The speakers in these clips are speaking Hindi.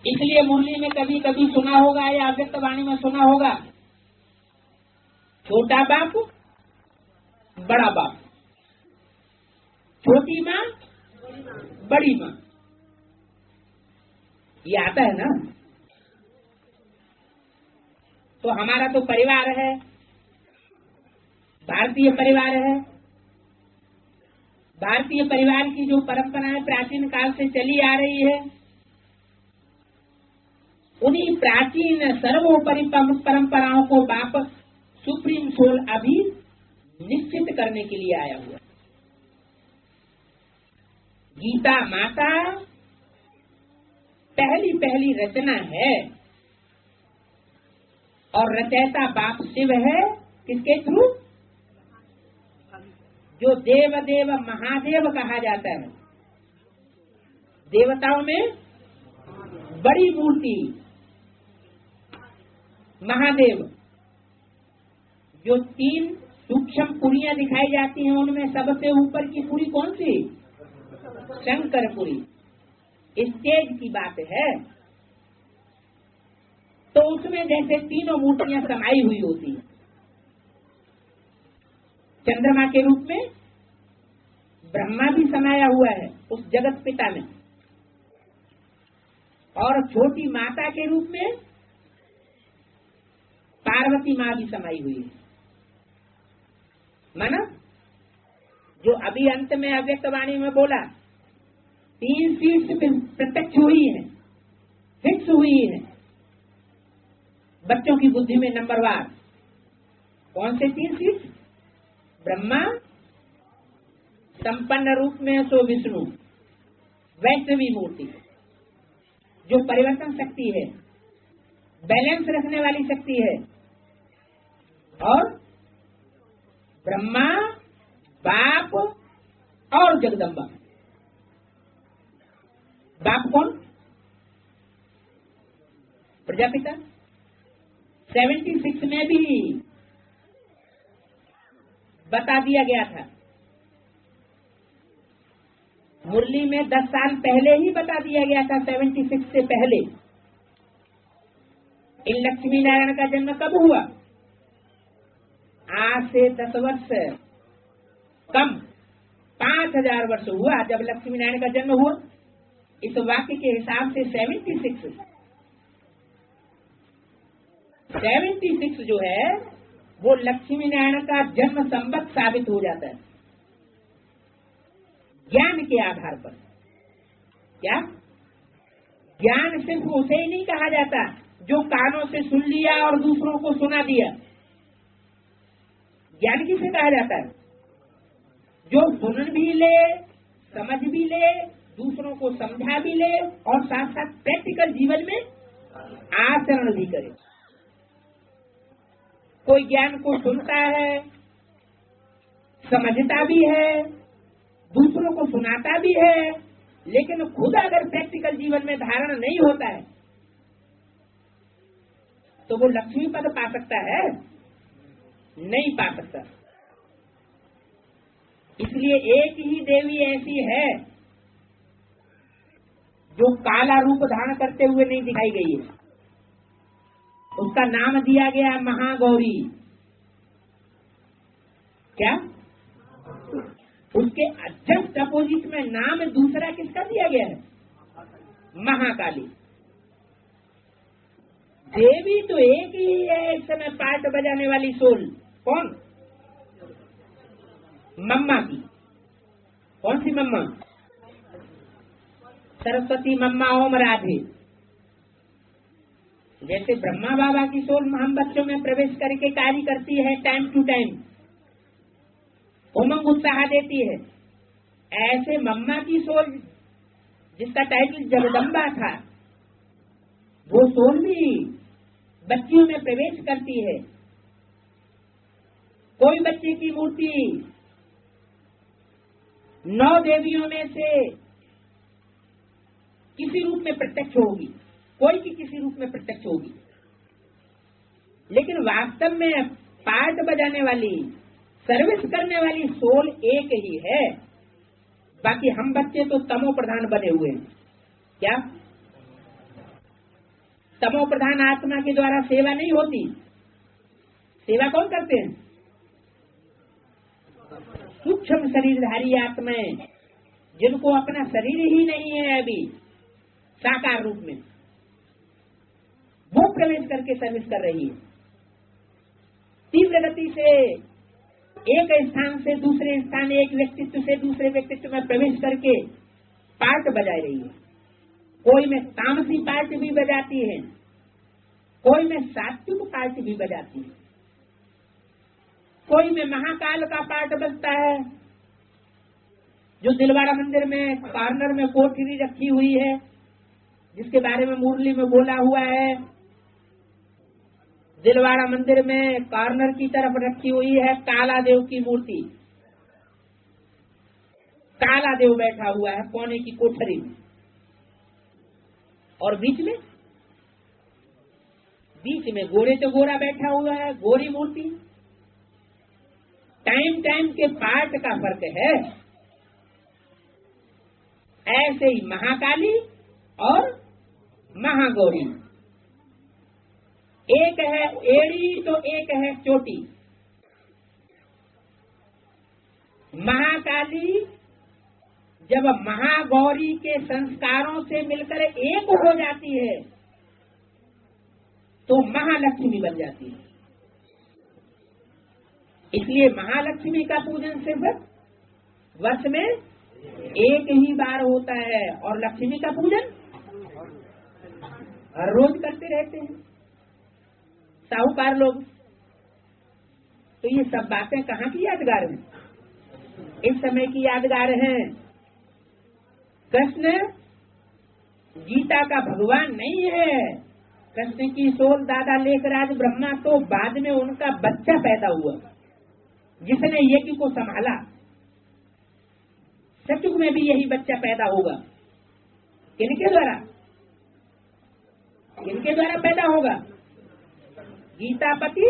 इसलिए मुरली में कभी कभी सुना होगा या अव्यक्त वाणी में सुना होगा, छोटा बाप बड़ा बाप, छोटी माँ बड़ी माँ, ये आता है ना। तो हमारा तो परिवार है, भारतीय परिवार है। भारतीय परिवार की जो परंपराएं प्राचीन काल से चली आ रही है, उन्हीं प्राचीन सर्वोपरि परंपराओं को बाप सुप्रीम सोल अभी निश्चित करने के लिए आया हुआ। गीता माता पहली पहली रचना है और रचयिता बाप शिव है। किसके थ्रू? जो देव देव महादेव कहा जाता है, देवताओं में बड़ी मूर्ति महादेव। जो 3 सूक्ष्म पुरियां दिखाई जाती हैं, उनमें सबसे ऊपर की पुरी कौन सी? शंकरपुरी। स्टेज की बात है। तो उसमें जैसे तीनों मूर्तियां समाई हुई होती हैं। चंद्रमा के रूप में ब्रह्मा भी समाया हुआ है उस जगत पिता में, और छोटी माता के रूप में पार्वती माँ भी समाई हुई है। माना जो अभी अंत में अव्यक्त वाणी में बोला, 3 सीट्स प्रत्यक्ष हुई है, फिक्स हुई है बच्चों की बुद्धि में नंबरवार। कौन से 3 सीट्स? ब्रह्मा, संपन्न रूप में सो विष्णु, वैष्णवी मूर्ति जो परिवर्तन शक्ति है, बैलेंस रखने वाली शक्ति है, और ब्रह्मा, बाप और जगदम्बा। बाप कौन? प्रजापिता। 76 में भी बता दिया गया था, मुरली में 10 साल पहले ही बता दिया गया था। 76 से पहले इन लक्ष्मी नारायण का जन्म कब हुआ? आज से 10 वर्ष कम, 5000 वर्ष हुआ जब लक्ष्मी नारायण का जन्म हुआ। इस वाक्य के हिसाब से 76 जो है वो लक्ष्मी नारायण का जन्म संवत साबित हो जाता है ज्ञान के आधार पर। क्या ज्ञान सिर्फ उसे ही नहीं कहा जाता जो कानों से सुन लिया और दूसरों को सुना दिया। ज्ञान किसे कहा जाता है? जो सुन भी ले, समझ भी ले, दूसरों को समझा भी ले और साथ साथ प्रैक्टिकल जीवन में आचरण भी करे। कोई ज्ञान को सुनता है, समझता भी है, दूसरों को सुनाता भी है, लेकिन खुद अगर प्रैक्टिकल जीवन में धारण नहीं होता है तो वो लक्ष्मी पद पा सकता है? नहीं पा सकता। इसलिए एक ही देवी ऐसी है जो काला रूप धारण करते हुए नहीं दिखाई गई है। उसका नाम दिया गया महागौरी। क्या? उसके जस्ट अपोजिट में नाम दूसरा किसका दिया गया है? महाकाली। देवी तो एक ही है इस समय पार्ट बजाने वाली सोल। कौन? मम्मा की। कौन सी मम्मा? सरस्वती मम्मा ओम राधे। जैसे ब्रह्मा बाबा की सोल हम बच्चों में प्रवेश करके कार्य करती है, टाइम टू टाइम उमंग उत्साह देती है, ऐसे मम्मा की सोल जिसका टाइटल जगदम्बा था, वो सोल भी बच्चियों में प्रवेश करती है। कोई बच्चे की मूर्ति 9 देवियों में से किसी रूप में प्रत्यक्ष होगी, कोई की किसी रूप में प्रत्यक्ष होगी, लेकिन वास्तव में पार्ट बजाने वाली, सर्विस करने वाली सोल एक ही है। बाकी हम बच्चे तो तमो प्रधान बने हुए हैं। क्या? तमो प्रधान आत्मा के द्वारा सेवा नहीं होती। सेवा कौन करते हैं? सूक्ष्म शरीरधारी आत्माएं, जिनको अपना शरीर ही नहीं है अभी साकार रूप में, वो प्रवेश करके सर्विस कर रही है। तीव्र गति से एक स्थान से दूसरे स्थान, एक व्यक्तित्व से दूसरे व्यक्तित्व में प्रवेश करके पार्ट बजा रही है। कोई में तामसी पार्ट भी बजाती है, कोई में सात्विक पार्ट भी बजाती है, कोई में महाकाल का पार्ट बजता है, जो दिलवाड़ा मंदिर में कॉर्नर में कोठरी रखी हुई है, जिसके बारे में मुरली में बोला हुआ है। दिलवाड़ा मंदिर में कॉर्नर की तरफ रखी हुई है काला देव की मूर्ति। काला देव बैठा हुआ है कोने की कोठरी में, और बीच में गोरे तो गोरा बैठा हुआ है, गोरी मूर्ति। टाइम टाइम के पार्ट का फर्क है। ऐसे ही महाकाली और महागौरी, एक है एड़ी तो एक है चोटी। महाकाली जब महागौरी के संस्कारों से मिलकर एक हो जाती है तो महालक्ष्मी बन जाती है। इसलिए महालक्ष्मी का पूजन सिर्फ वर्ष में एक ही बार होता है, और लक्ष्मी का पूजन हर रोज करते रहते हैं साहूकार लोग। तो ये सब बातें कहाँ की यादगार हैं? इस समय की यादगार हैं। कृष्ण गीता का भगवान नहीं है। कृष्ण की सोल दादा लेखराज ब्रह्मा तो बाद में उनका बच्चा पैदा हुआ, जिसने यज्ञ को संभाला। सतयुग में भी यही बच्चा पैदा होगा। किनके द्वारा? किनके द्वारा पैदा होगा? गीतापति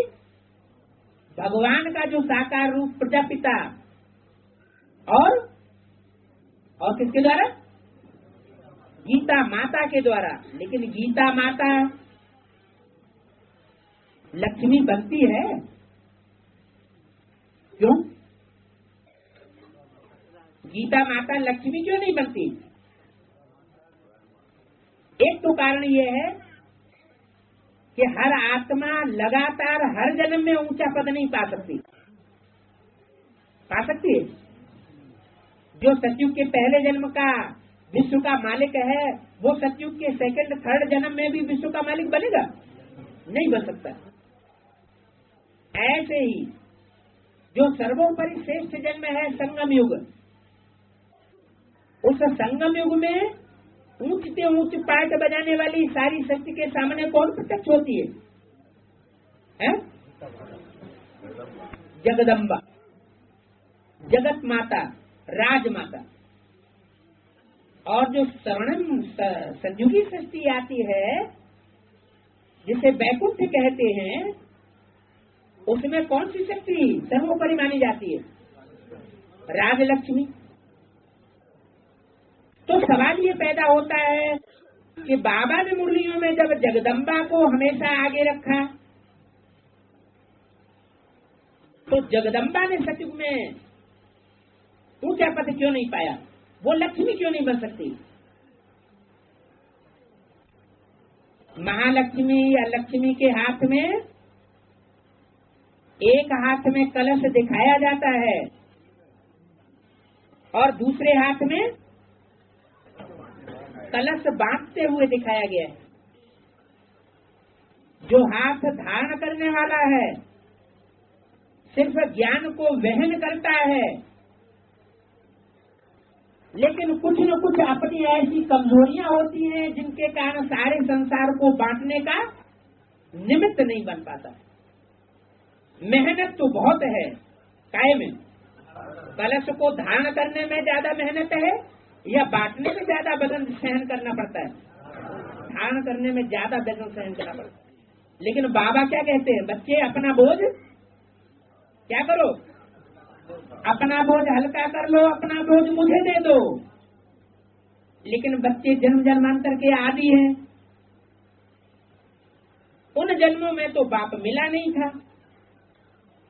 भगवान का जो साकार रूप प्रजापिता, और किसके द्वारा? गीता माता के द्वारा। लेकिन गीता माता लक्ष्मी बनती है क्यों? गीता माता लक्ष्मी क्यों नहीं बनती? एक तो कारण ये है कि हर आत्मा लगातार हर जन्म में ऊंचा पद नहीं पा सकती। पा सकती है? जो सतयुग के पहले जन्म का विश्व का मालिक है, वो सतयुग के सेकंड थर्ड जन्म में भी विश्व का मालिक बनेगा? नहीं बन सकता। ऐसे ही जो सर्वोपरि श्रेष्ठ जन्म है संगम युग, उस संगम युग में ऊंच से ऊंच पार्ट बजाने वाली सारी शक्ति के सामने कौन प्रत्यक्ष होती है? जगदम्बा, जगत माता, राजमाता। और जो स्वर्णिम संयुगी सृष्टि आती है, जिसे वैकुंठ कहते हैं, उसमें कौन सी शक्ति सर्वोपरि मानी जाती है? राजलक्ष्मी। तो सवाल ये पैदा होता है कि बाबा ने मुरलियों में जब जगदम्बा को हमेशा आगे रखा, तो जगदम्बा ने सतयुग में ऊंचा पद क्यों नहीं पाया? वो लक्ष्मी क्यों नहीं बन सकती? महालक्ष्मी या लक्ष्मी के हाथ में एक हाथ में कलश दिखाया जाता है और दूसरे हाथ में कलश बांटते हुए दिखाया गया है। जो हाथ धारण करने वाला है सिर्फ ज्ञान को वहन करता है, लेकिन कुछ न कुछ अपनी ऐसी कमजोरियां होती हैं जिनके कारण सारे संसार को बांटने का निमित्त नहीं बन पाता। मेहनत तो बहुत है काय में, कलश को धारण करने में ज्यादा मेहनत है या बांटने में ज्यादा वजन सहन करना पड़ता है? धारण करने में ज्यादा वजन सहन करना पड़ता है। लेकिन बाबा क्या कहते हैं? बच्चे अपना बोझ क्या करो? अपना बोझ हल्का कर लो, अपना बोझ मुझे दे दो। लेकिन बच्चे जन्म जन्मांतर के आदी हैं, उन जन्मों में तो बाप मिला नहीं था,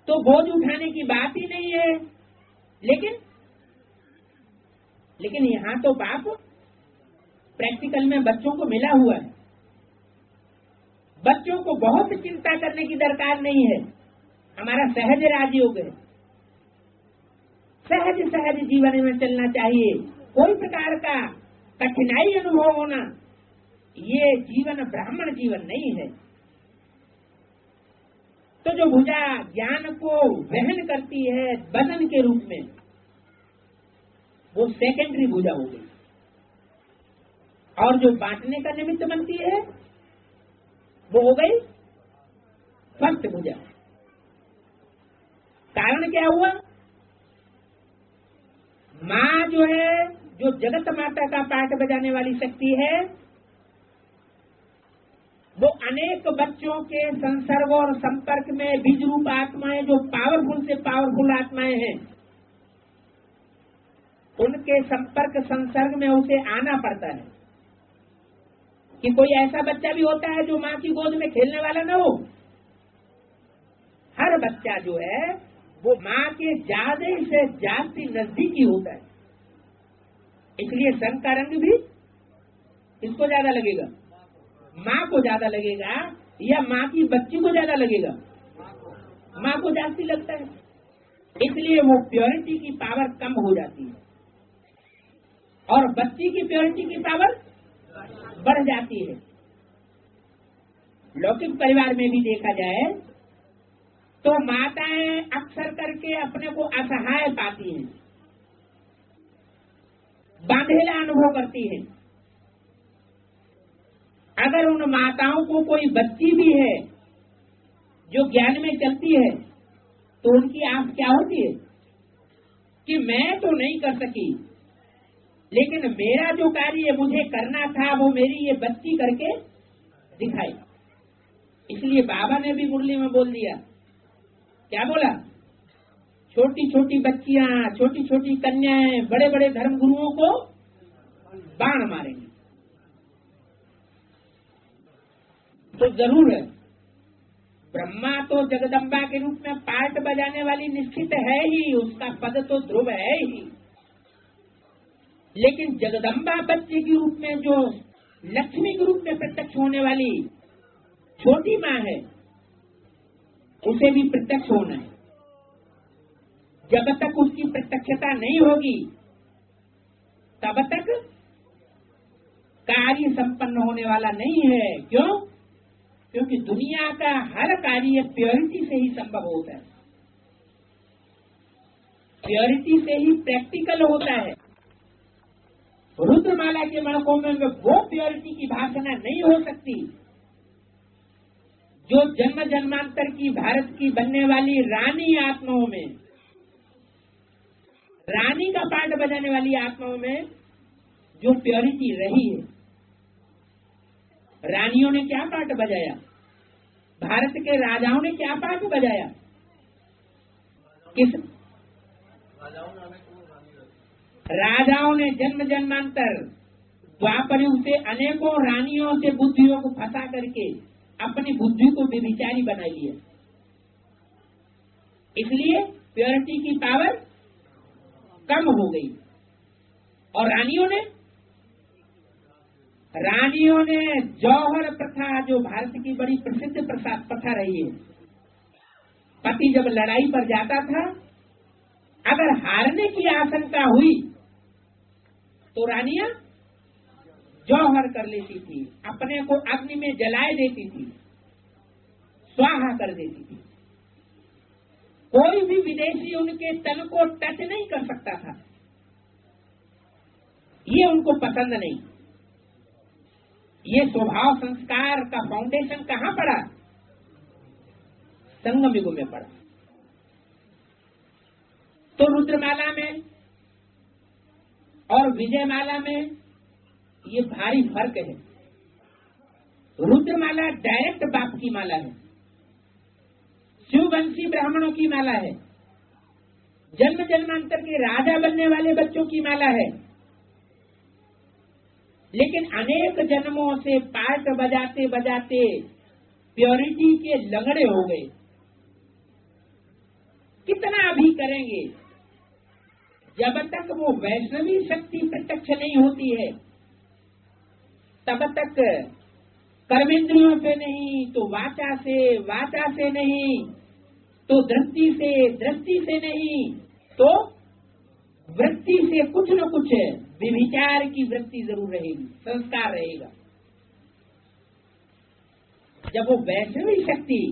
तो बोझ उठाने की बात ही नहीं है। लेकिन यहाँ तो बाप प्रैक्टिकल में बच्चों को मिला हुआ है। बच्चों को बहुत चिंता करने की दरकार नहीं है। हमारा सहज राजयोग है, सहज सहज जीवन में चलना चाहिए। कोई प्रकार का कठिनाई अनुभव होना, ये जीवन ब्राह्मण जीवन नहीं है। तो जो भुजा ज्ञान को वहन करती है वजन के रूप में, वो सेकेंडरी भुजा हो गई, और जो बांटने का निमित्त बनती है वो हो गई फर्स्ट भुजा। कारण क्या हुआ? माँ जो है, जो जगत माता का पाठ बजाने वाली शक्ति है, वो अनेक बच्चों के संसर्ग और संपर्क में बीज रूप आत्माएं, जो पावरफुल से पावरफुल आत्माएं हैं, उनके संपर्क संसर्ग में उसे आना पड़ता है। कि कोई ऐसा बच्चा भी होता है जो माँ की गोद में खेलने वाला न हो। हर बच्चा जो है वो माँ के ज्यादा से ज्यादा नजदीकी होता है। इसलिए संग का रंग भी इसको ज्यादा लगेगा, माँ को ज्यादा लगेगा, या माँ की बच्ची को ज्यादा लगेगा? माँ को जास्ती लगता है। इसलिए वो प्योरिटी की पावर कम हो जाती है और बच्ची की प्योरिटी की पावर बढ़ जाती है। लौकिक परिवार में भी देखा जाए तो माताएं अक्सर करके अपने को असहाय पाती हैं, बांधेला अनुभव करती हैं। अगर उन माताओं को कोई बच्ची भी है जो ज्ञान में चलती है, तो उनकी आस क्या होती है कि मैं तो नहीं कर सकी, लेकिन मेरा जो कार्य मुझे करना था वो मेरी ये बच्ची करके दिखाई। इसलिए बाबा ने भी मुरली में बोल दिया, क्या बोला? छोटी छोटी बच्चियां, छोटी छोटी कन्याएं बड़े बड़े धर्म गुरुओं को बाण मारेंगी। तो जरूर है, ब्रह्मा तो जगदम्बा के रूप में पार्ट बजाने वाली निश्चित है ही, उसका पद तो ध्रुव है ही। लेकिन जगदम्बा बच्चे के रूप में जो लक्ष्मी के रूप में प्रत्यक्ष होने वाली छोटी माँ है, उसे भी प्रत्यक्ष होना है। जब तक उसकी प्रत्यक्षता नहीं होगी तब तक कार्य संपन्न होने वाला नहीं है। क्यों? क्योंकि दुनिया का हर कार्य प्योरिटी से ही संभव होता है, प्योरिटी से ही प्रैक्टिकल होता है। रुद्रमाला के मणकों में वो प्योरिटी की भाषणा नहीं हो सकती जो जन्म जन्मांतर की भारत की बनने वाली रानी आत्माओं में, रानी का पाठ बजाने वाली आत्माओं में जो प्योरिटी रही है। रानियों ने क्या पाठ बजाया? भारत के राजाओं ने क्या पाठ बजाया? किस राजाओं ने जन्म जन्मांतर द्वापर युग से अनेकों रानियों से बुद्धियों को फंसा करके अपनी बुद्धि को बेविचारी बना लिया। इसलिए प्योरिटी की पावर कम हो गई। और रानियों ने जौहर प्रथा, जो भारत की बड़ी प्रसिद्ध प्रथा रही है, पति जब लड़ाई पर जाता था, अगर हारने की आशंका हुई तो रानियां जौहर कर लेती थी, अपने को अग्नि में जलाए देती थी, स्वाहा कर देती थी। कोई भी विदेशी उनके तन को टच नहीं कर सकता था, ये उनको पसंद नहीं। ये स्वभाव संस्कार का फाउंडेशन कहाँ पड़ा? संगम युग में पड़ा। तो रुद्रमाला में और विजयमाला में ये भारी फर्क है। रुद्रमाला डायरेक्ट बाप की माला है, शिववंशी ब्राह्मणों की माला है, जन्म जन्मांतर के राजा बनने वाले बच्चों की माला है। लेकिन अनेक जन्मों से पार्ट बजाते बजाते प्योरिटी के लंगड़े हो गए। कितना भी करेंगे, जब तक वो वैष्णवी शक्ति प्रत्यक्ष नहीं होती है तब तक कर्मेंद्रियों से नहीं, तो वाचा से नहीं, तो दृष्टि से नहीं, तो वृत्ति से कुछ न कुछ विविचार की वृत्ति जरूर रहेगी, संस्कार रहेगा। जब वो वैष्णवी शक्ति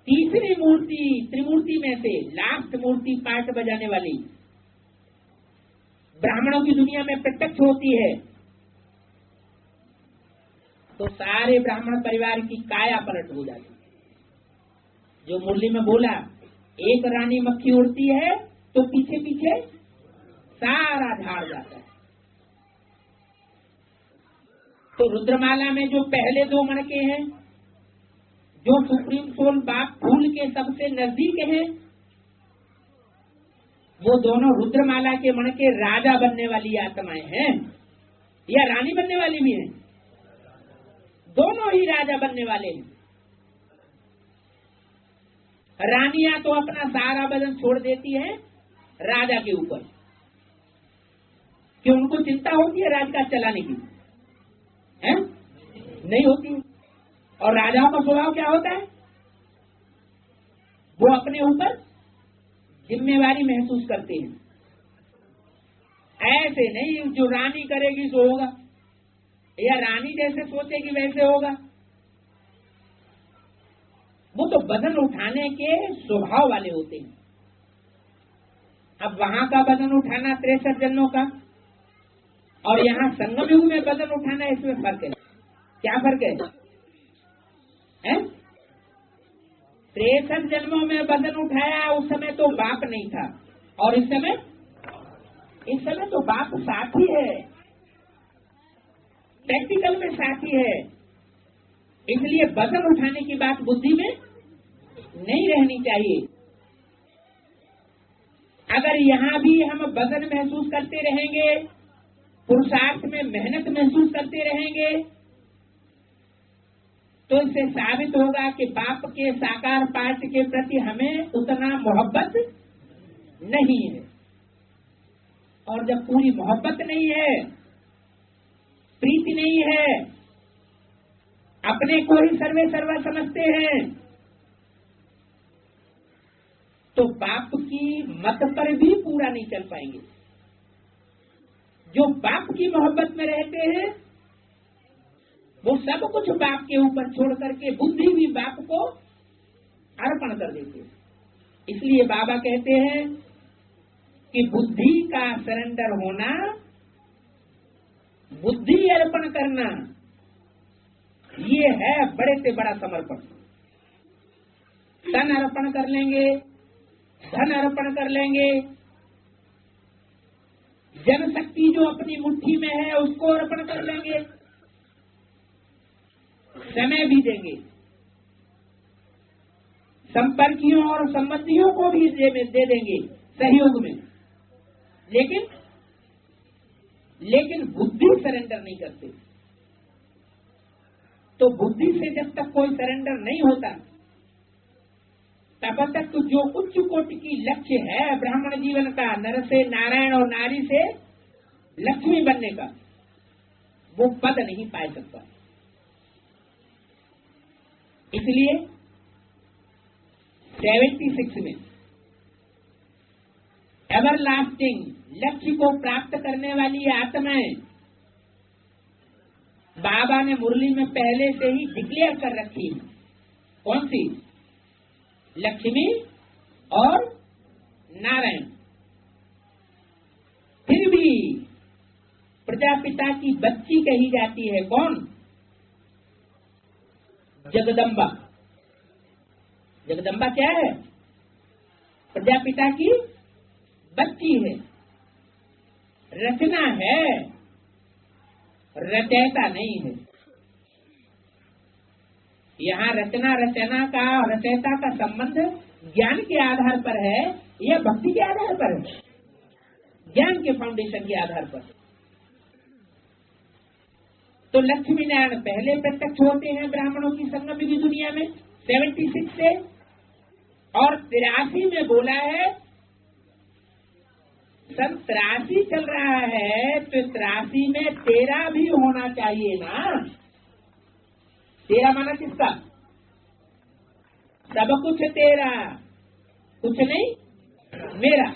तीसरी मूर्ति त्रिमूर्ति में से लास्ट मूर्ति पाठ बजाने वाली ब्राह्मणों की दुनिया में प्रत्यक्ष होती है, तो सारे ब्राह्मण परिवार की काया पलट हो जाती है। जो मुरली में बोला, एक रानी मक्खी उड़ती है तो पीछे पीछे सारा झाड़ जाता है। तो रुद्रमाला में जो पहले 2 मणके हैं, जो सुप्रीम सोल बाप फूल के सबसे नजदीक हैं, वो दोनों रुद्रमाला के मणके राजा बनने वाली आत्माएं हैं या रानी बनने वाली भी हैं। दोनों ही राजा बनने वाले हैं। रानियां तो अपना सारा वजन छोड़ देती है राजा के ऊपर, कि उनको चिंता होती है राज का चलाने की, है? नहीं होती। और राजाओं का स्वभाव क्या होता है? वो अपने ऊपर जिम्मेवारी महसूस करते हैं। ऐसे नहीं जो रानी करेगी सो होगा, या रानी जैसे सोचेगी वैसे होगा। वो तो वजन उठाने के स्वभाव वाले होते हैं। अब वहां का वजन उठाना 63 जन्मों का, और यहाँ संगम युग में वजन उठाना, इसमें फर्क है। क्या फर्क है? 63 जन्मों में वजन उठाया, उस समय तो बाप नहीं था, और इस समय तो बाप साथी है, प्रैक्टिकल में साथी है। इसलिए वजन उठाने की बात बुद्धि में नहीं रहनी चाहिए। अगर यहाँ भी हम वजन महसूस करते रहेंगे, पुरुषार्थ में मेहनत महसूस करते रहेंगे, तो इससे साबित होगा कि बाप के साकार पाठ के प्रति हमें उतना मोहब्बत नहीं है। और जब पूरी मोहब्बत नहीं है, प्रीति नहीं है, अपने को ही सर्वे सर्वा समझते हैं, तो बाप की मत पर भी पूरा नहीं चल पाएंगे। जो बाप की मोहब्बत में रहते हैं वो सब कुछ बाप के ऊपर छोड़ करके बुद्धि भी बाप को अर्पण कर देते हैं। इसलिए बाबा कहते हैं कि बुद्धि का सरेंडर होना, बुद्धि अर्पण करना, ये है बड़े से बड़ा समर्पण। तन अर्पण कर लेंगे, धन अर्पण कर लेंगे, जनशक्ति जो अपनी मुट्ठी में है उसको अर्पण कर लेंगे, समय भी देंगे, संपर्कियों और संबंधियों को भी दे देंगे सहयोग में, लेकिन बुद्धि सरेंडर नहीं करते। तो बुद्धि से जब तक कोई सरेंडर नहीं होता, तब तक तो जो उच्च कोटि की लक्ष्य है ब्राह्मण जीवन का, नर से नारायण और नारी से लक्ष्मी बनने का, वो पद नहीं पा सकता। इसलिए 76 में एवरलास्टिंग लक्ष्य को प्राप्त करने वाली आत्माएं बाबा ने मुरली में पहले से ही डिक्लेयर कर रखी है। कौन सी? लक्ष्मी और नारायण। फिर भी प्रजापिता की बच्ची कही जाती है। कौन? जगदम्बा। जगदम्बा क्या है? प्रजापिता की बच्ची है, रचना है, रचयिता नहीं है। यहाँ रचना का रचयिता का संबंध ज्ञान के आधार पर है या भक्ति के आधार पर है? ज्ञान के फाउंडेशन के आधार पर। तो लक्ष्मी नारायण पहले प्रत्यक्ष होते हैं ब्राह्मणों की संगम की दुनिया में 76 से, और 83 में बोला है। सन 83 चल रहा है, तो 83 में 13 भी होना चाहिए ना। 13 माना किसका? सब कुछ तेरा, कुछ नहीं मेरा।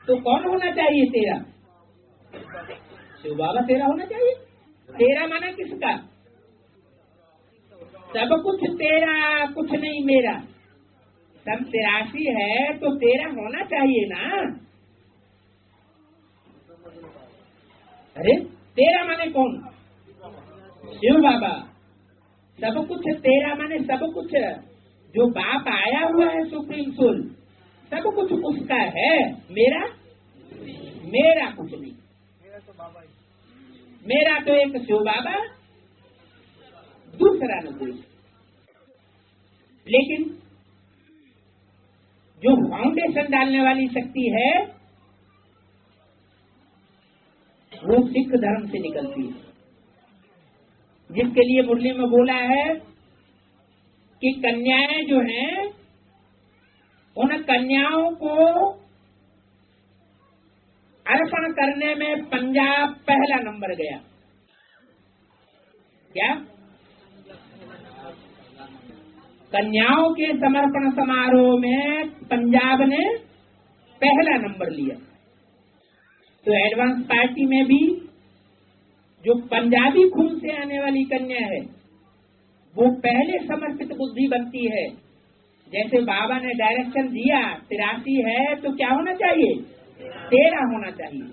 तो कौन होना चाहिए 13? शिव बाबा 13 होना चाहिए। 13 माना किसका? सब कुछ तेरा, कुछ नहीं मेरा। सन 83 है तो 13 होना चाहिए ना। अरे 13 माने कौन? शिव बाबा। सब कुछ तेरा माने सब कुछ जो बाप आया हुआ है सुप्रीम सोल, सब कुछ उसका है। मेरा कुछ नहीं। मेरा तो एक शिव बाबा, दूसरा न कोई। लेकिन जो फाउंडेशन डालने वाली शक्ति है वो सिख धर्म से निकलती है, जिसके लिए मुरली में बोला है कि कन्याएं जो हैं, उन कन्याओं को अर्पण करने में पंजाब पहला नंबर गया। क्या? कन्याओं के समर्पण समारोह में पंजाब ने पहला नंबर लिया। तो एडवांस पार्टी में भी जो पंजाबी खून से आने वाली कन्या है वो पहले समर्पित बुद्धि बनती है। जैसे बाबा ने डायरेक्शन दिया 83 है तो क्या होना चाहिए? 13 होना चाहिए।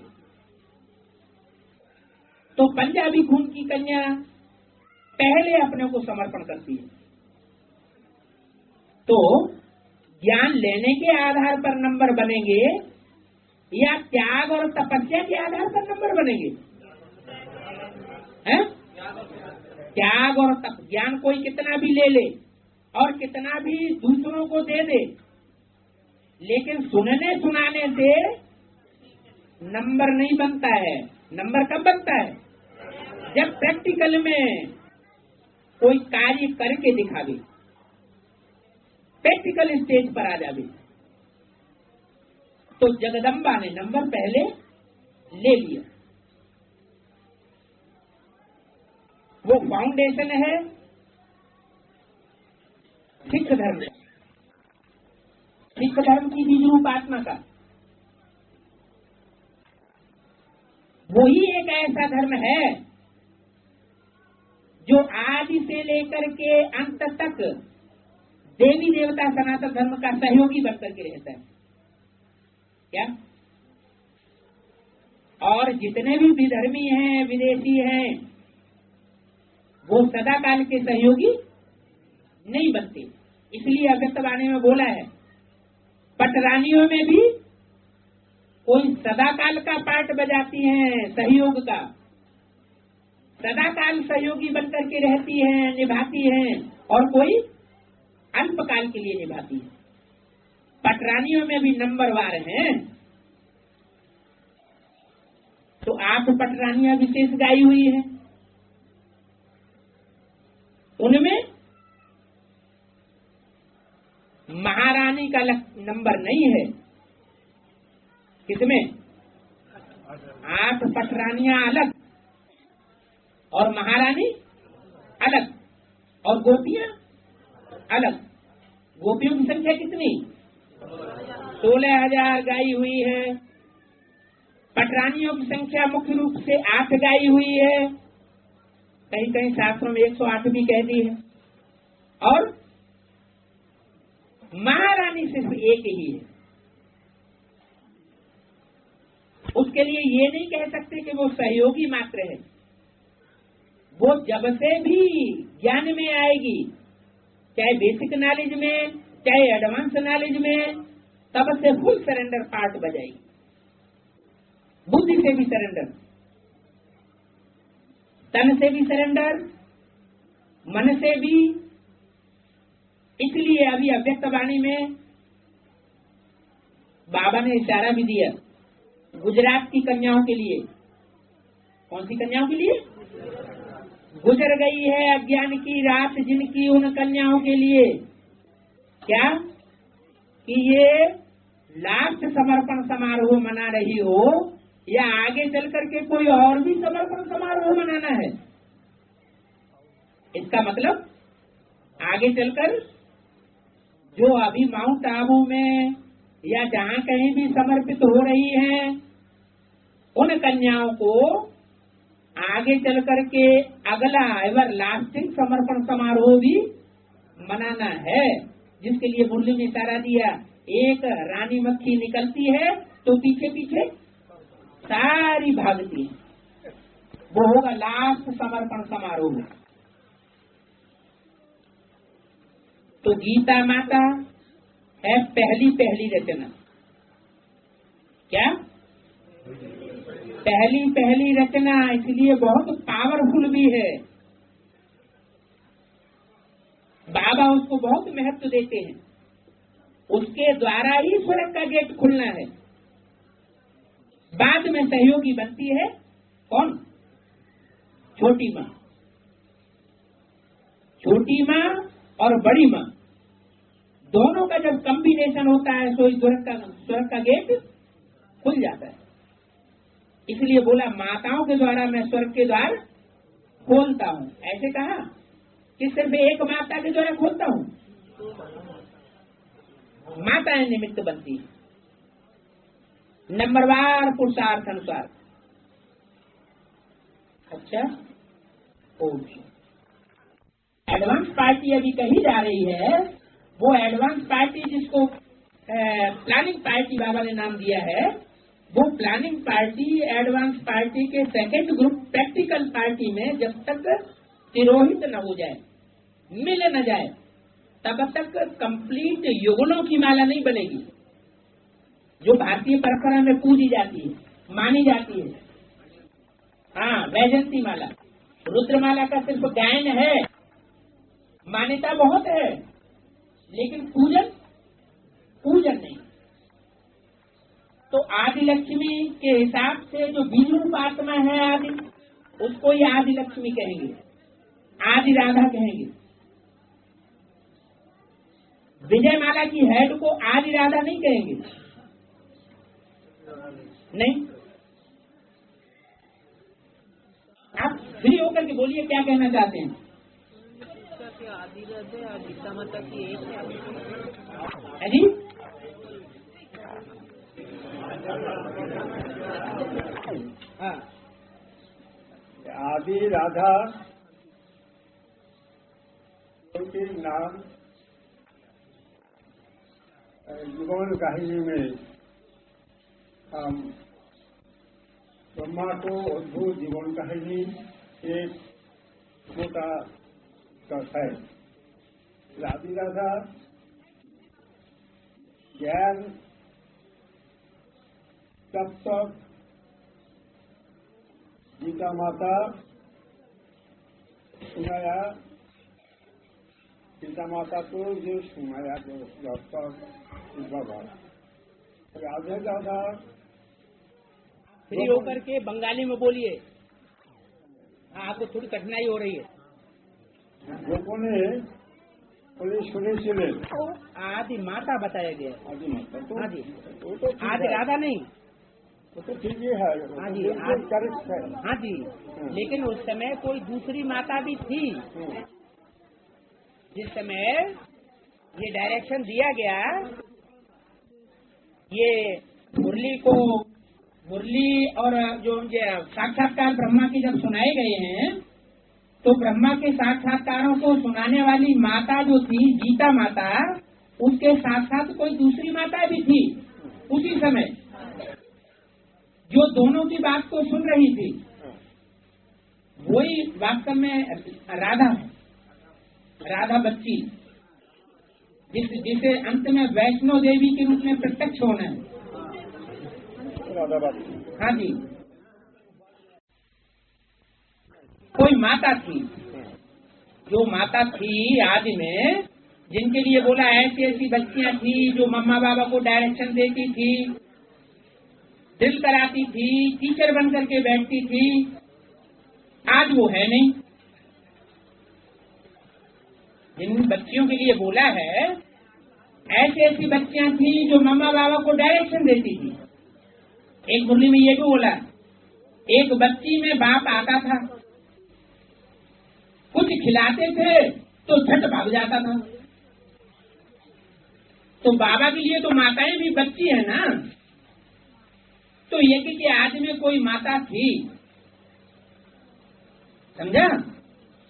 तो पंजाबी खून की कन्या पहले अपने को समर्पण करती है। तो ज्ञान लेने के आधार पर नंबर बनेंगे या त्याग और तपस्या के आधार पर नंबर बनेंगे? हैं? त्याग और तप। ज्ञान कोई कितना भी ले ले और कितना भी दूसरों को दे दे, लेकिन सुनने सुनाने से नंबर नहीं बनता है। नंबर कब बनता है? जब प्रैक्टिकल में कोई कार्य करके दिखावे, प्रैक्टिकल स्टेज पर आ जावे। तो जगदम्बा ने नंबर पहले ले लिया। वो फाउंडेशन है सिख धर्म, सिख धर्म की बीज रूप आत्मा का। वही एक ऐसा धर्म है जो आदि से लेकर के अंत तक देवी देवता सनातन धर्म का सहयोगी बनकर के रहता है। क्या? और जितने भी विधर्मी हैं, विदेशी हैं, वो सदा काल के सहयोगी नहीं बनते। इसलिए अव्यक्तवाणी में बोला है, पटरानियों में भी कोई सदा काल का पार्ट बजाती हैं, सहयोग का। सदा काल सहयोगी बनकर के रहती हैं, निभाती हैं, और कोई अल्पकाल के लिए निभाती है। पटरानियों में भी नंबरवार हैं। तो आप पटरानियां विशेष गाई हुई है, उनमें महारानी का नंबर नहीं है। किसमें? 8 पटरानियां अलग और महारानी अलग और गोपियां अलग। गोपियों की संख्या कितनी? 16,000 गाई हुई है। पटरानियों की संख्या मुख्य रूप से 8 गाई हुई है। कहीं कहीं शास्त्रों में 108 भी कह दी है। और महारानी सिर्फ एक ही है। उसके लिए ये नहीं कह सकते कि वो सहयोगी मात्र है। वो जब से भी ज्ञान में आएगी, चाहे बेसिक नॉलेज में चाहे एडवांस नॉलेज में, तब से फुल सरेंडर पार्ट बजाएगी। बुद्धि से भी सरेंडर, तन से भी सरेंडर, मन से भी। इसलिए अभी अव्यक्तवाणी में बाबा ने इशारा भी दिया गुजरात की कन्याओं के लिए। कौन सी कन्याओं के लिए? गुजर गई है अज्ञान की रात जिनकी उन कन्याओं के लिए, क्या कि ये लास्ट समर्पण समारोह मना रही हो या आगे चल करके कोई और भी समर्पण समारोह मनाना है। इसका मतलब आगे चलकर जो अभी माउंट आबू में या जहाँ कहीं भी समर्पित हो रही हैं, उन कन्याओं को आगे चल करके अगला एवर लास्टिंग समर्पण समारोह भी मनाना है, जिसके लिए मुरली ने इशारा दिया। एक रानी मक्खी निकलती है तो पीछे पीछे सारी भागती है, वो होगा लास्ट समर्पण समारोह। तो गीता माता है पहली पहली रचना। क्या पहली पहली रचना, इसलिए बहुत पावरफुल भी है। बाबा उसको बहुत महत्व देते हैं। उसके द्वारा ही स्वर्ग का गेट खुलना है। बाद में सहयोगी बनती है कौन? छोटी माँ। छोटी माँ और बड़ी माँ दोनों का जब कॉम्बिनेशन होता है तो स्वर्ग का गेट खुल जाता है। इसलिए बोला माताओं के द्वारा मैं स्वर्ग के द्वार खोलता हूँ। ऐसे कहा कि सिर्फ एक माता के द्वारा खोलता हूँ, माताएं निमित्त बनती है नंबरवार पुरुषार्थ अनुसार। अच्छा, ओके। एडवांस पार्टी अभी कही जा रही है, वो एडवांस पार्टी जिसको प्लानिंग पार्टी बाबा ने नाम दिया है, वो प्लानिंग पार्टी एडवांस पार्टी के सेकंड ग्रुप प्रैक्टिकल पार्टी में जब तक तिरोहित न हो जाए, मिल न जाए, तब तक कंप्लीट युगलों की माला नहीं बनेगी, जो भारतीय परंपरा में पूजी जाती है, मानी जाती है। हाँ, वैजयंती माला, रुद्रमाला का सिर्फ गायन है, मान्यता बहुत है, लेकिन पूजन नहीं। तो आदि लक्ष्मी के हिसाब से जो बीज रूप आत्मा है आदि, उसको ही आदि लक्ष्मी कहेंगे, आदि राधा कहेंगे। विजय माला की हेड को आदि राधा नहीं कहेंगे, नहीं। आप फ्री होकर के बोलिए क्या कहना चाहते हैं। आदि राधा आदि माता की एक है जी। हाँ, आदि राधा के नाम जीवन कहानी में हम ब्रह्मा को अद्भुत जीवन कहानी एक छोटा है। आदि राधा ज्ञान तब तक गीता माता सुनाया, गीता माता को जो सुनाया जो जब तक राधे राधा। फ्री होकर के बंगाली में बोलिए। हाँ, आपको थोड़ी कठिनाई हो रही है। लोगों सुने आदि माता बताया गया। आदि माता तो हाँ जी, वो तो आदि राधा नहीं। वो तो ठीक ही है। हाँ जी, हाँ जी, लेकिन उस समय कोई दूसरी माता भी थी। जिस समय ये डायरेक्शन दिया गया, ये मुरली और जो साक्षात्कार ब्रह्मा की जब सुनाए गए हैं, तो ब्रह्मा के साक्षात्कारों को सुनाने वाली माता जो थी गीता माता, उसके साथ साथ कोई दूसरी माता भी थी उसी समय, जो दोनों की बात को सुन रही थी। वही वास्तव में राधा बच्ची, जिसे अंत में वैष्णो देवी के रूप में प्रत्यक्ष होना है। हाँ जी, कोई माता थी, जो माता थी आदि में, जिनके लिए बोला ऐसी ऐसी बच्चियां थी जो मम्मा बाबा को डायरेक्शन देती थी, ड्रिल कराती थी, टीचर बन करके बैठती थी। आज वो है नहीं। जिन बच्चियों के लिए बोला है, ऐसी ऐसी बच्चियां थी जो मम्मा बाबा को डायरेक्शन देती थी। एक मुरली में ये भी बोला, एक बच्ची में बाप आता था, कुछ खिलाते थे तो झट भाग जाता था। तो बाबा के लिए तो माताएं भी बच्ची है ना। तो यज्ञ के आदि में कोई माता थी, समझा?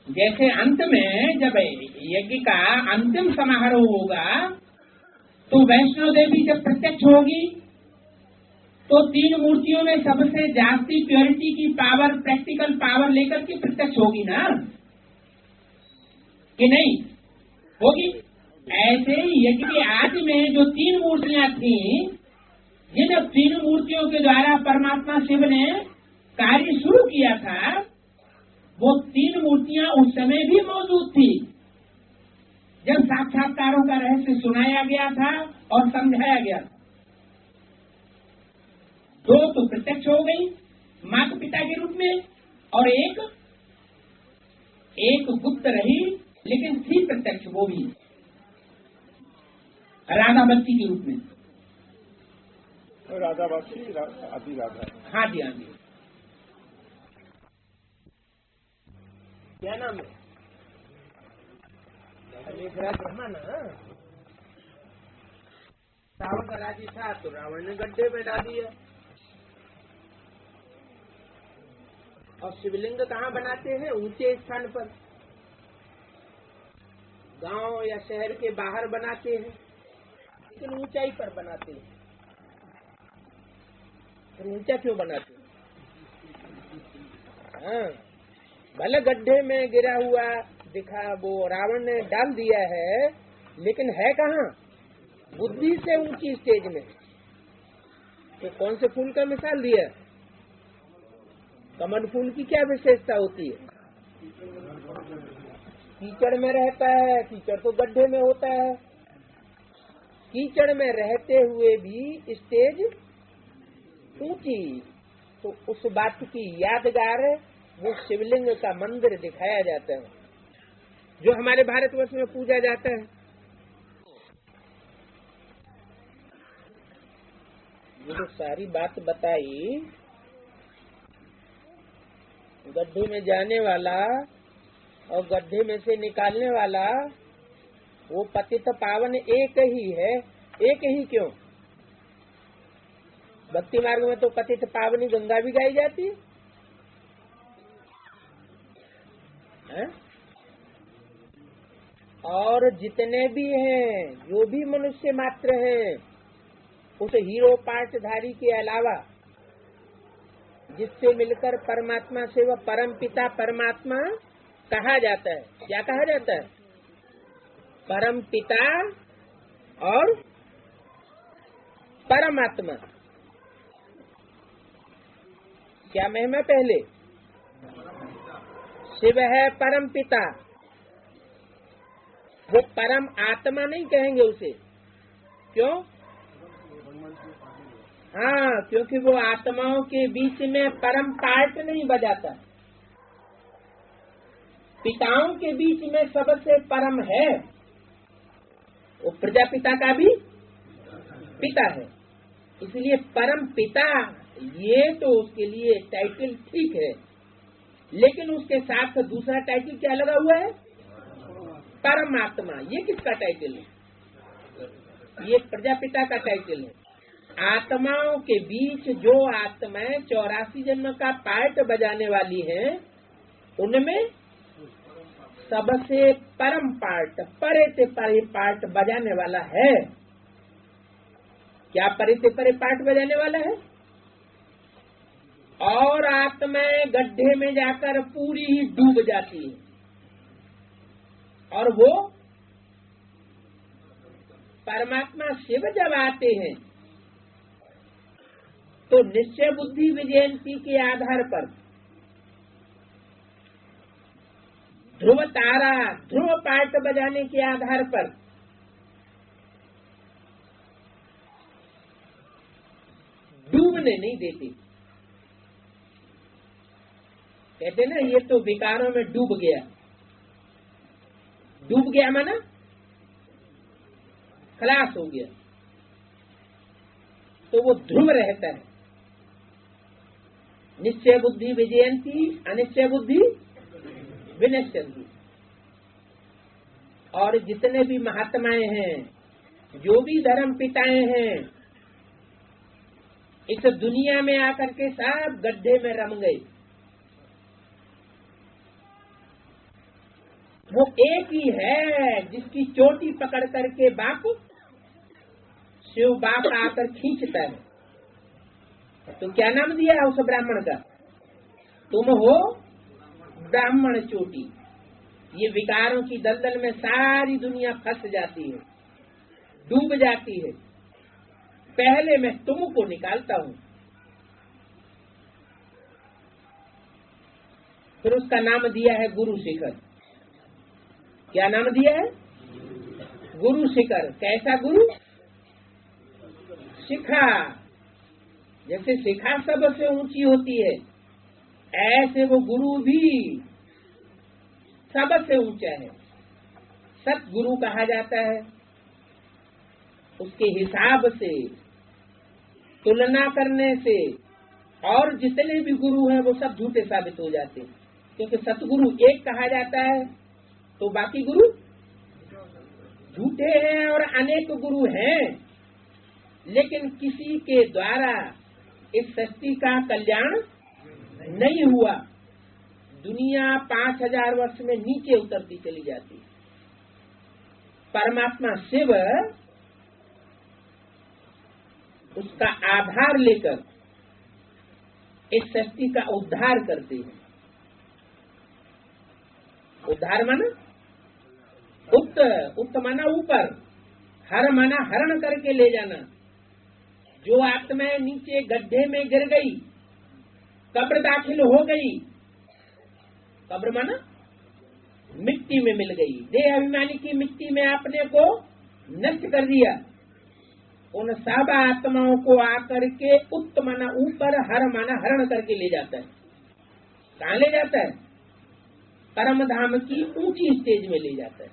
जैसे अंत में जब यज्ञ का अंतिम समारोह होगा तो वैष्णो देवी जब प्रत्यक्ष होगी तो तीन मूर्तियों में सबसे जास्ती प्योरिटी की पावर, प्रैक्टिकल पावर लेकर के प्रत्यक्ष होगी ना, कि नहीं होगी? ऐसे यज्ञ के आदि में जो तीन मूर्तियां थी, जिन तीन मूर्तियों के द्वारा परमात्मा शिव ने कार्य शुरू किया था, वो तीन मूर्तियां उस समय भी मौजूद थी जब साक्षात्कारों का रहस्य सुनाया गया था और समझाया गया था। दो तो प्रत्यक्ष हो गई माता पिता के रूप में, और एक गुप्त रही लेकिन थी प्रत्यक्ष, वो भी राधा बच्ची के रूप में। राधा बच्ची, आदि राधा। हाँ जी, हाँ जी। क्या नाम है? मेघराज ब्रह्मा ना। रावण का राज्य था तो रावण ने गड्ढे में डाल दिया। और शिवलिंग कहाँ बनाते हैं? ऊंचे स्थान पर, गांव या शहर के बाहर बनाते हैं, लेकिन ऊंचाई पर बनाते हैं। तो ऊंचा क्यों बनाते हैं? हाँ, भले गड्ढे में गिरा हुआ दिखा, वो रावण ने डाल दिया है, लेकिन है कहाँ? बुद्धि से ऊंची स्टेज में। तो कौन से फूल का मिसाल दिया? कमल फूल की क्या विशेषता होती है? कीचड़ में रहता है, कीचड़ तो गड्ढे में होता है। कीचड़ में रहते हुए भी स्टेज ऊंची, तो उस बात की यादगार वो शिवलिंग का मंदिर दिखाया जाता है, जो हमारे भारतवर्ष में पूजा जाता है। ये तो सारी बात बताई, गड्ढे में जाने वाला और गड्ढे में से निकालने वाला, वो पतित पावन एक ही है। एक ही क्यों? भक्ति मार्ग में तो पतित पावनी गंगा भी गाई जाती है? और जितने भी हैं, जो भी मनुष्य मात्र हैं, उस हीरो पाठधारी के अलावा जिससे मिलकर परमात्मा से वह परम पिता परमात्मा कहा जाता है। क्या कहा जाता है? परम पिता और परमात्मा। क्या महिमा? पहले शिव है परम पिता, वो परम आत्मा नहीं कहेंगे उसे। क्यों? हाँ, क्योंकि वो आत्माओं के बीच में परम पार्ट नहीं बजाता। पिताओं के बीच में सबसे परम है, वो प्रजापिता का भी पिता है, इसलिए परम पिता। ये तो उसके लिए टाइटल ठीक है, लेकिन उसके साथ दूसरा टाइटल क्या लगा हुआ है? परमात्मा। ये किसका टाइटल है? ये प्रजापिता का टाइटल है। आत्माओं के बीच जो आत्माएं 84 जन्म का पार्ट बजाने वाली हैं, उनमें सबसे परम पार्ट, परे से परे पार्ट बजाने वाला है। क्या परे से परे पार्ट बजाने वाला है? और आत्माएं गड्ढे में जाकर पूरी ही डूब जाती है, और वो परमात्मा शिव जब आते हैं तो निश्चय बुद्धि विजयंती के आधार पर ध्रुव तारा, ध्रुव पार्ट बजाने के आधार पर डूबने नहीं देते। कहते ना, ये तो विकारों में डूब गया। डूब गया माना खलास हो गया, तो वो ध्रुव रहता है। निश्चय बुद्धि विजयंती, अनिश्चय बुद्धि विनश्यंती। और जितने भी महात्माएं हैं, जो भी धर्म पिताएं हैं, इस दुनिया में आकर के सब गड्ढे में रम गए। वो एक ही है जिसकी चोटी पकड़ करके बाप शिव बाप आकर खींचता है। तो क्या नाम दिया है उस ब्राह्मण का? तुम हो ब्राह्मण चोटी। ये विकारों की दलदल में सारी दुनिया फंस जाती है, डूब जाती है। पहले मैं तुमको निकालता हूँ। फिर उसका नाम दिया है गुरु शिखर। क्या नाम दिया है? गुरु शिखर। कैसा गुरु? शिखा। जैसे शिखा सबसे ऊंची होती है, ऐसे वो गुरु भी सबसे ऊंचा है। सतगुरु कहा जाता है। उसके हिसाब से, तुलना करने से और जितने भी गुरु हैं वो सब झूठे साबित हो जाते हैं, क्योंकि सतगुरु एक कहा जाता है तो बाकी गुरु झूठे हैं। और अनेक गुरु हैं, लेकिन किसी के द्वारा इस सृष्टि का कल्याण नहीं हुआ। दुनिया 5000 वर्ष में नीचे उतरती चली जाती। परमात्मा शिव उसका आधार लेकर इस सृष्टि का उद्धार करते हैं। उद्धार माना उत्त माना ऊपर, हर माना हरण करके ले जाना। जो आत्माएं नीचे गड्ढे में गिर गई, कब्र दाखिल हो गई, कब्र माना मिट्टी में मिल गई, देह अभिमानी की मिट्टी में आपने को नष्ट कर दिया, उन सब आत्माओं को आकर के उत्त माना ऊपर, हर माना हरण करके ले जाता है। कहाँ ले जाता है? परम धाम की ऊंची स्टेज में ले जाता है।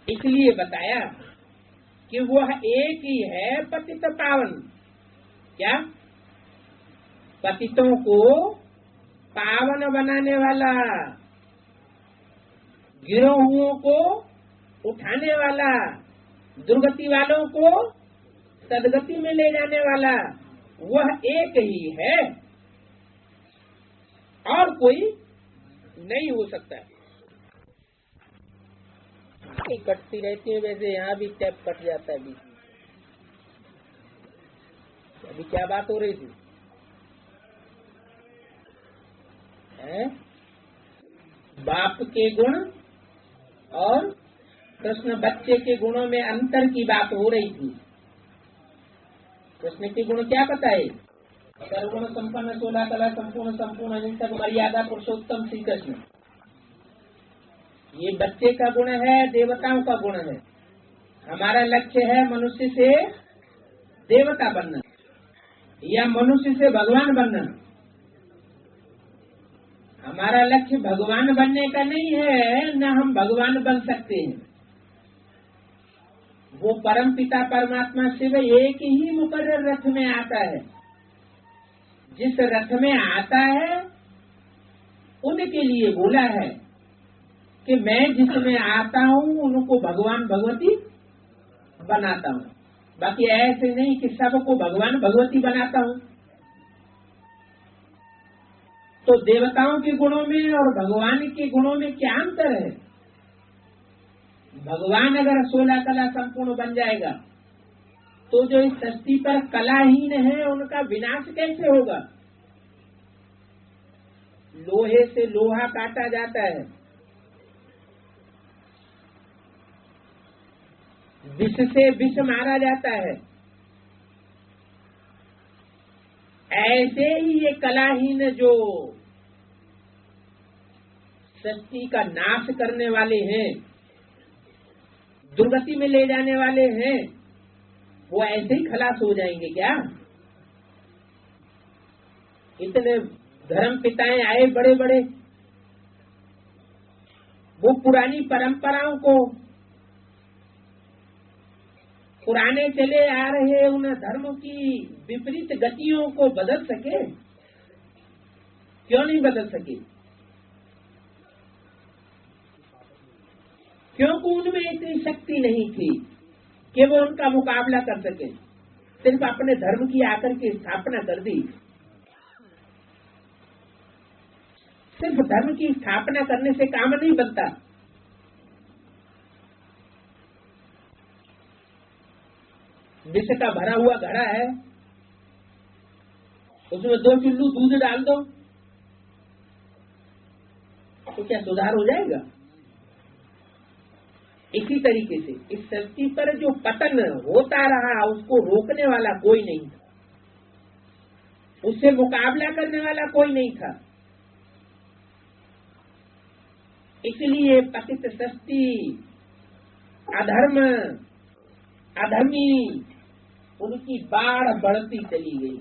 इसलिए बताया कि वह एक ही है पतित पावन। क्या? पतितों को पावन बनाने वाला, गिरोहुओं को उठाने वाला, दुर्गति वालों को सदगति में ले जाने वाला वह एक ही है, और कोई नहीं हो सकता। कटती रहती है, वैसे यहाँ भी टैप कट जाता है बीच में। अभी क्या बात हो रही थी? बाप के गुण और कृष्ण बच्चे के गुणों में अंतर की बात हो रही थी। कृष्ण के गुण क्या बताए? सर्वगुण संपन्न, 16 कला संपूर्ण, संपूर्ण अहिंसक, मर्यादा पुरुषोत्तम श्री कृष्ण। ये बच्चे का गुण है, देवताओं का गुण है। हमारा लक्ष्य है मनुष्य से देवता बनना या मनुष्य से भगवान बनना। हमारा लक्ष्य भगवान बनने का नहीं है, न हम भगवान बन सकते हैं। वो परम पिता परमात्मा शिव एक ही मुकर्रर रथ में आता है। जिस रथ में आता है उनके लिए बोला है कि मैं जिसमें आता हूँ उनको भगवान भगवती बनाता हूँ। बाकी ऐसे नहीं कि सबको भगवान भगवती बनाता हूँ। तो देवताओं के गुणों में और भगवान के गुणों में क्या अंतर है? भगवान अगर 16 कला संपूर्ण बन जाएगा तो जो इस सृष्टि पर कलाहीन है उनका विनाश कैसे होगा? लोहे से लोहा काटा जाता है, विष से विष मारा जाता है। ऐसे ही ये कलाहीन जो सृष्टि का नाश करने वाले हैं, दुर्गति में ले जाने वाले हैं, वो ऐसे ही खलास हो जाएंगे क्या? इतने धर्म पिताएं आए बड़े बड़े, वो पुरानी परंपराओं को, पुराने चले आ रहे उन धर्मों की विपरीत गतियों को बदल सके? क्यों नहीं बदल सके? क्योंकि उनमें इतनी शक्ति नहीं थी कि वो उनका मुकाबला कर सके। सिर्फ अपने धर्म की आकर के स्थापना कर दी। सिर्फ धर्म की स्थापना करने से काम नहीं बनता। विष का भरा हुआ घड़ा है, उसमें 2 चुल्लू दूध डाल दो तो क्या सुधार हो जाएगा? इसी तरीके से इस सृष्टि पर जो पतन होता रहा उसको रोकने वाला कोई नहीं था, उससे मुकाबला करने वाला कोई नहीं था। इसलिए पतित सृष्टि, अधर्म, अधर्मी, उनकी बाढ़ बढ़ती चली गई।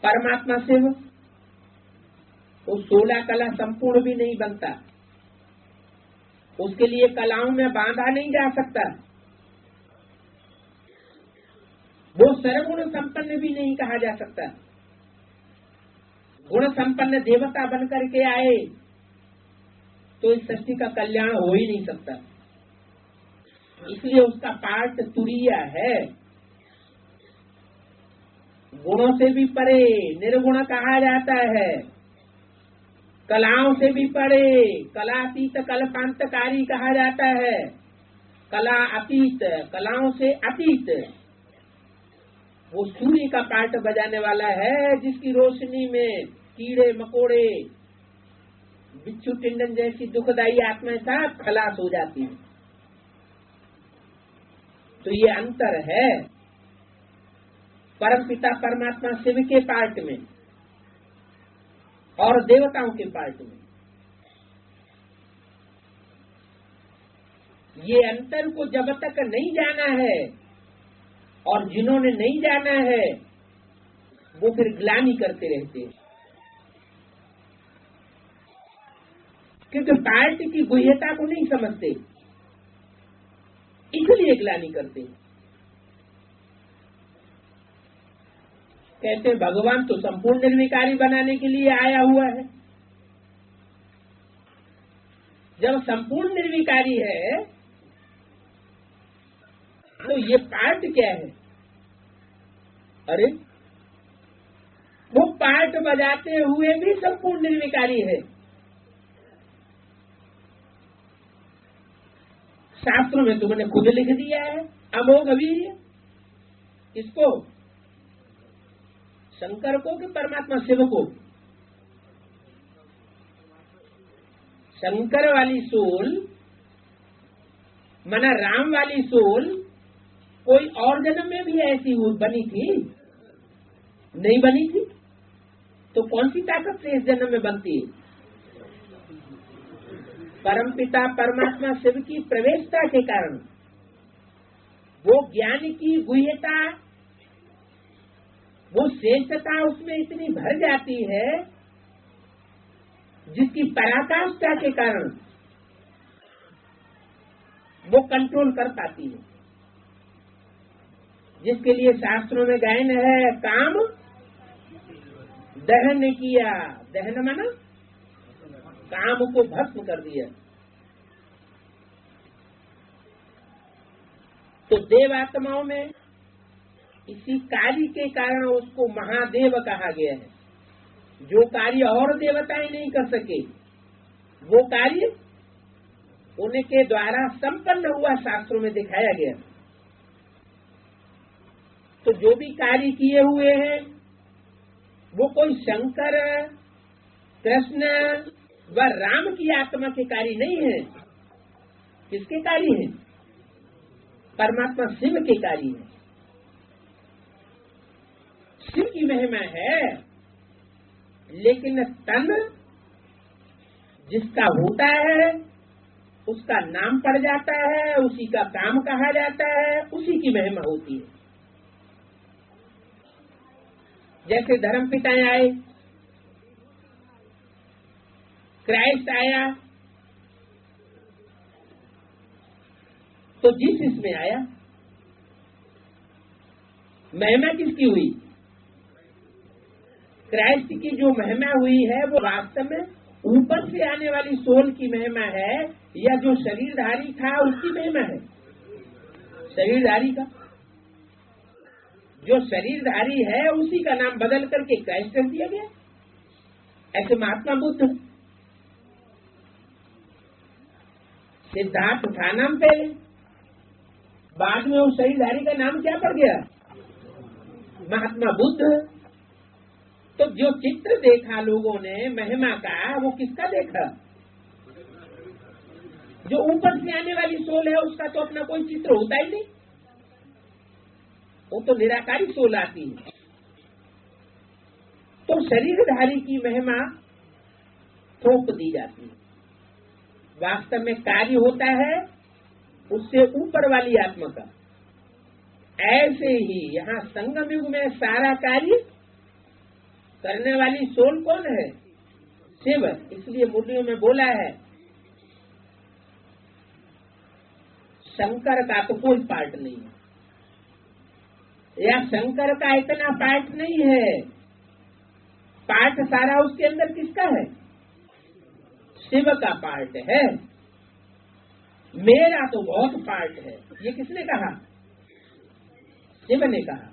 परमात्मा से वो 16 कला संपूर्ण भी नहीं बनता, उसके लिए कलाओं में बांधा नहीं जा सकता। वो सर्वगुण संपन्न भी नहीं कहा जा सकता। गुण संपन्न देवता बन करके आए तो इस सृष्टि का कल्याण हो ही नहीं सकता। इसलिए उसका पार्ट तुरीय है। गुणों से भी परे निर्गुण कहा जाता है, कलाओं से भी परे कलातीत कल्पांतकारी कहा जाता है, कला अतीत, कलाओं से अतीत। वो सूर्य का पार्ट बजाने वाला है जिसकी रोशनी में कीड़े मकोड़े, बिच्छू टिंडन जैसी दुखदायी आत्माएं सब खलास हो जाती हैं। तो ये अंतर है परमपिता परमात्मा शिव के पार्ट में और देवताओं के पार्ट में। ये अंतर को जब तक नहीं जाना है और जिन्होंने नहीं जाना है वो फिर ग्लानि करते रहते हैं, क्योंकि पार्ट की गुह्यता को नहीं समझते, इसलिए ग्लानि करते हैं। कहते भगवान तो संपूर्ण निर्विकारी बनाने के लिए आया हुआ है। जब संपूर्ण निर्विकारी है तो ये पार्ट क्या है? अरे वो पार्ट बजाते हुए भी संपूर्ण निर्विकारी है। शास्त्रों में तुमने खुद लिख दिया है अमोघ वीर्य। किसको? शंकर को कि परमात्मा शिव को? शंकर वाली सोल माना राम वाली सोल कोई और जन्म में भी ऐसी बनी थी? नहीं बनी थी। तो कौन सी ताकत से इस जन्म में बनती है? परमपिता परमात्मा शिव की प्रवेशता के कारण, वो ज्ञान की गुह्यता, वो श्रेष्ठता उसमें इतनी भर जाती है जिसकी पराकाष्ठा के कारण वो कंट्रोल कर पाती है। जिसके लिए शास्त्रों में गायन है, काम दहन किया। दहन माना काम को भस्म कर दिया। तो देवात्माओं में इसी कार्य के कारण उसको महादेव कहा गया है। जो कार्य और देवताएं नहीं कर सके वो कार्य उनके द्वारा संपन्न हुआ शास्त्रों में दिखाया गया। तो जो भी कार्य किए हुए हैं वो कोई शंकर, कृष्ण व राम की आत्मा के कार्य नहीं है। किसके कार्य है? परमात्मा शिव के कार्य है। शिव की महिमा है, लेकिन तन जिसका होता है उसका नाम पड़ जाता है, उसी का काम कहा जाता है, उसी की महिमा होती है। जैसे धर्म पिताएं आए, क्राइस्ट आया तो जिस इसमें आया, महिमा किसकी हुई? क्राइस्ट की जो महिमा हुई है वो वास्तव में ऊपर से आने वाली सोल की महिमा है या जो शरीरधारी था उसकी महिमा है? शरीरधारी का। जो शरीरधारी है उसी का नाम बदल करके क्राइस्ट कर दिया गया। ऐसे महात्मा बुद्ध, सिद्धार्थ था नाम पहले, बाद में उस शरीरधारी का नाम क्या पड़ गया? महात्मा बुद्ध। तो जो चित्र देखा लोगों ने महिमा का, वो किसका देखा? जो ऊपर से आने वाली सोल है उसका तो अपना कोई चित्र होता ही नहीं, वो तो निराकारी सोल आती है। तो शरीरधारी की महिमा थोप दी जाती है, वास्तव में कार्य होता है उससे ऊपर वाली आत्मा का। ऐसे ही यहाँ संगम युग में सारा कार्य करने वाली सोल कौन है? शिव। इसलिए मुरलियों में बोला है शंकर का तो कोई पार्ट नहीं है, या शंकर का इतना पार्ट नहीं है। पार्ट सारा उसके अंदर किसका है? शिव का पार्ट है। मेरा तो बहुत पार्ट है, ये किसने कहा? शिव ने कहा।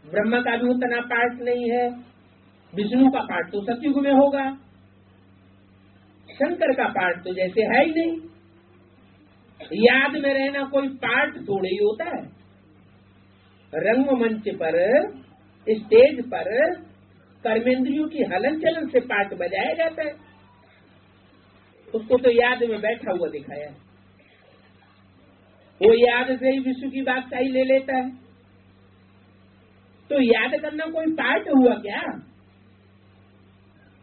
ब्रह्मा का भी उतना पार्ट नहीं है, विष्णु का पार्ट तो सतयुग में होगा, शंकर का पार्ट तो जैसे है ही नहीं। याद में रहना कोई पार्ट थोड़े ही होता है। रंगमंच पर, स्टेज पर कर्मेंद्रियों की हलन चलन से पार्ट बजाया जाता है, उसको तो याद में बैठा हुआ दिखाया है। वो याद से ही विश्व की बात सही ले लेता है। तो याद करना कोई पार्ट हुआ क्या?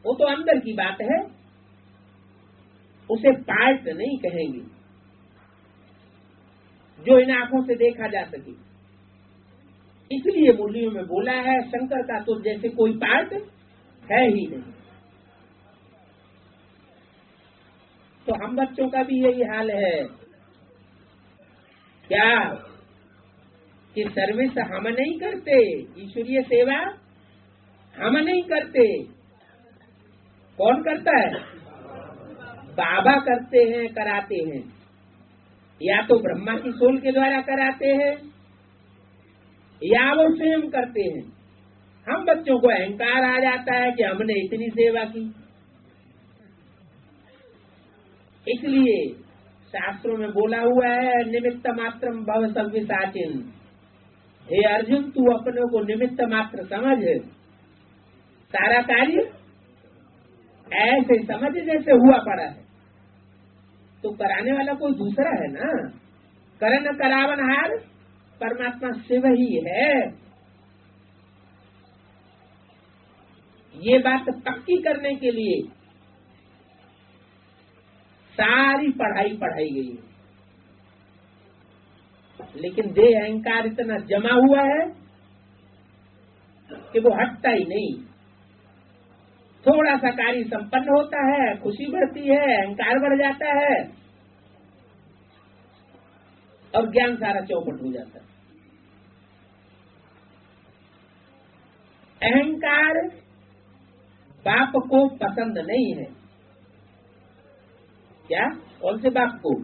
वो तो अंदर की बात है, उसे पार्ट नहीं कहेंगे जो इन आंखों से देखा जा सके। इसलिए मुरलियों में बोला है शंकर का तो जैसे कोई पार्ट है ही नहीं। तो हम बच्चों का भी यही हाल है क्या कि सर्विस हम नहीं करते, ईश्वरीय सेवा हम नहीं करते। कौन करता है? बाबा करते हैं, कराते हैं। या तो ब्रह्मा की सोल के द्वारा कराते हैं या वो स्वयं करते हैं। हम बच्चों को अहंकार आ जाता है कि हमने इतनी सेवा की। इसलिए शास्त्रों में बोला हुआ है निमित्त मात्रम भव सव्यसाचिन। हे अर्जुन, तू अपने को निमित्त मात्र समझ, सारा कार्य ऐसे समझ जैसे हुआ पड़ा है। तो कराने वाला कोई दूसरा है ना। करन करावनहार परमात्मा शिव ही है। ये बात पक्की करने के लिए सारी पढ़ाई पढ़ाई गई है। लेकिन देह अहंकार इतना जमा हुआ है कि वो हटता ही नहीं। थोड़ा सा कार्य संपन्न होता है, खुशी बढ़ती है, अहंकार बढ़ जाता है और ज्ञान सारा चौपट हो जाता है। अहंकार बाप को पसंद नहीं है। क्या? कौन से बाप को?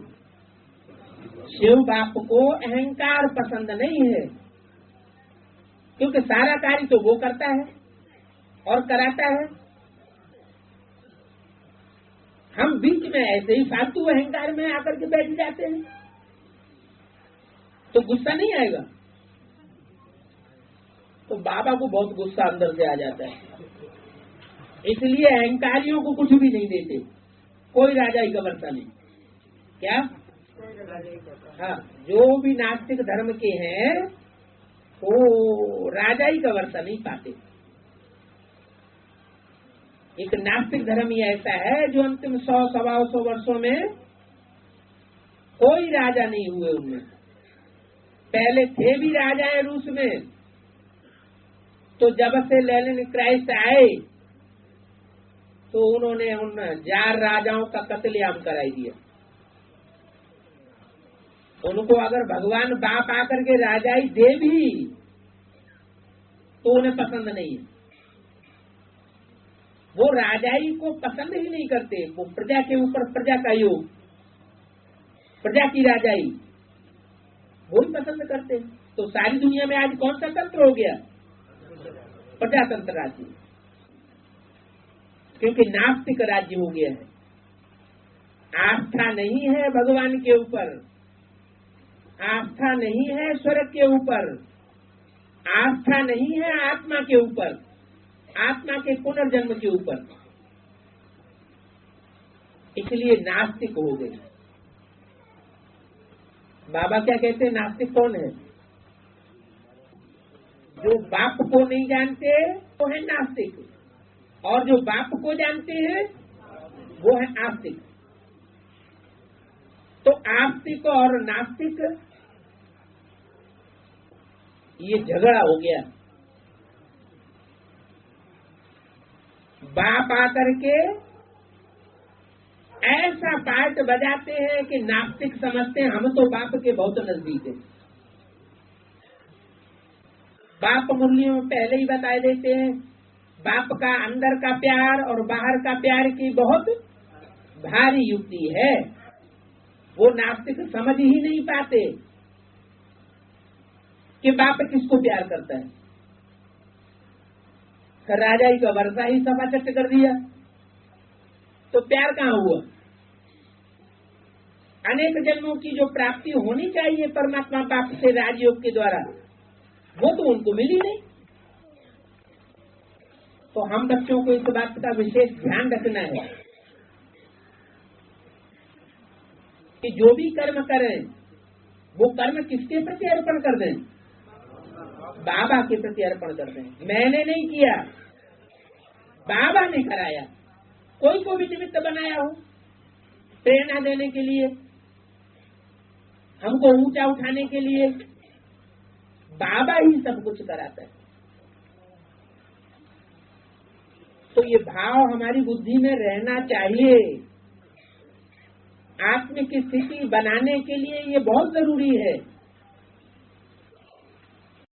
शिव बाप को अहंकार पसंद नहीं है, क्योंकि सारा कार्य तो वो करता है और कराता है। हम बीच में ऐसे ही फालतू अहंकार में आकर के बैठ जाते हैं, तो गुस्सा नहीं आएगा? तो बाबा को बहुत गुस्सा अंदर से आ जाता है। इसलिए अहंकारियों को कुछ भी नहीं देते, कोई राजाई का वर्षा नहीं। क्या? हाँ, जो भी नास्तिक धर्म के हैं वो राजाई का वर्षा नहीं पाते। एक नास्तिक धर्म ही ऐसा है जो अंतिम 100-125 वर्षों में कोई राजा नहीं हुए उनमें। पहले थे भी राजाएं रूस में, तो जब से लेनिन क्राइस्ट आए तो उन्होंने उन 4 राजाओं का कत्लेआम कराई दिया। उनको अगर भगवान बाप आकर के राजाई दे भी तो उन्हें पसंद नहीं है। वो राजाई को पसंद ही नहीं करते। वो प्रजा के ऊपर प्रजा का योग, प्रजा की राजाई वो ही पसंद करते। तो सारी दुनिया में आज कौन सा तंत्र हो गया? प्रजातंत्र राज्य, क्योंकि नास्तिक राज्य हो गया है। आस्था नहीं है भगवान के ऊपर, आस्था नहीं है स्वर्ग के ऊपर, आस्था नहीं है आत्मा के ऊपर, आत्मा के पुनर्जन्म के ऊपर। इसलिए नास्तिक हो गए। बाबा क्या कहते हैं? नास्तिक कौन है? जो बाप को नहीं जानते वो है नास्तिक, और जो बाप को जानते हैं वो है आस्तिक। तो आस्तिक और नास्तिक ये झगड़ा हो गया। बाप आकर के ऐसा पार्ट बजाते हैं कि नास्तिक समझते हैं हम तो बाप के बहुत नजदीक हैं। बाप मुरलियों में पहले ही बता देते हैं, बाप का अंदर का प्यार और बाहर का प्यार की बहुत भारी युक्ति है। वो नास्तिक समझ ही नहीं पाते कि बाप किसको प्यार करता है। राजाई का वर्षा ही सफा चट कर दिया तो प्यार कहाँ हुआ? अनेक जन्मों की जो प्राप्ति होनी चाहिए परमात्मा बाप से राजयोग के द्वारा, वो तो उनको मिली नहीं। तो हम बच्चों को इस बात का विशेष ध्यान रखना है कि जो भी कर्म करें वो कर्म किसके प्रति अर्पण कर दें? बाबा के प्रति अर्पण कर दें। मैंने नहीं किया, बाबा ने कराया। कोई को भी निमित्त बनाया हो प्रेरणा देने के लिए, हमको ऊंचा उठाने के लिए, बाबा ही सब कुछ कराता है। तो ये भाव हमारी बुद्धि में रहना चाहिए। आत्मिक स्थिति बनाने के लिए ये बहुत जरूरी है।